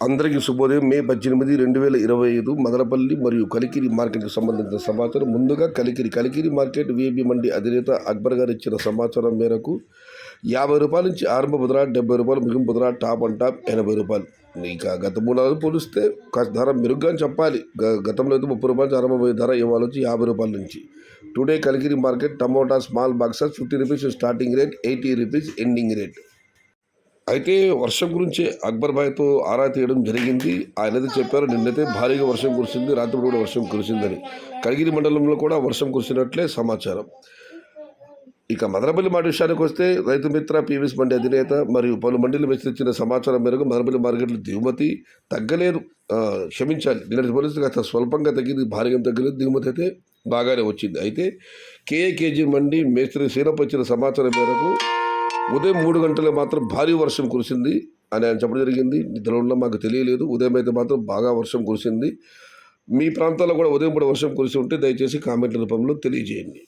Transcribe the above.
అందరికీ శుభోదయం. మే 18, 2025 మదనపల్లి మరియు కలికిరి మార్కెట్కి సంబంధించిన సమాచారం. ముందుగా కలికిరి మార్కెట్ విఐపి మండి అధినేత అక్బర్ గారు ఇచ్చిన సమాచారం మేరకు రూ. 50 నుంచి ఆరంభ బుధరా, రూ. 70 ముగింపు బుధరా, టాప్ అండ్ టాప్ రూ. 80. ఇక గత 3 నెలలు పోలిస్తే కాస్త ధర మెరుగ్గా అని చెప్పాలి. గతంలో అయితే రూ. 30 ఆరంభమయ్యే ధర ఇవాళ వచ్చి రూ. 50 నుంచి. Today Kalikiri market tomato small boxes ₹50 starting rate, ₹80 ending rate. అయితే వర్షం గురించి అక్బర్ భాయ్తో ఆరా తీయడం జరిగింది. ఆయనైతే చెప్పారు, నిన్నైతే భారీగా వర్షం కురిసింది, రాత్రి కూడా వర్షం కురిసిందని. కలిగిరి మండలంలో కూడా వర్షం కురిసినట్లే సమాచారం. ఇక మదనపల్లి మాట విషయానికి వస్తే రైతు మిత్ర పీవీఎస్ మండి అధినేత మరియు పలు మండీలు విస్తరించిన సమాచారం మేరకు మదనపల్లి మార్కెట్లో దిగుమతి తగ్గలేదు. క్షమించాలి, నిన్నటి పోలిస్తే గత స్వల్పంగా తగ్గింది, భారీగా తగ్గలేదు. దిగుమతి అయితే బాగానే వచ్చింది. అయితే కేజీ మండి మేస్త్రి సీనప్ప ఇచ్చిన సమాచారం మేరకు ఉదయం 3 గంటలకు మాత్రం భారీ వర్షం కురిసింది అని ఆయన చెప్పడం జరిగింది. నిద్రలో ఉన్న మాకు తెలియలేదు, ఉదయం అయితే మాత్రం బాగా వర్షం కురిసింది. మీ ప్రాంతాల్లో కూడా ఉదయం కూడా వర్షం కురిసి ఉంటే దయచేసి కామెంట్ల రూపంలో తెలియజేయండి.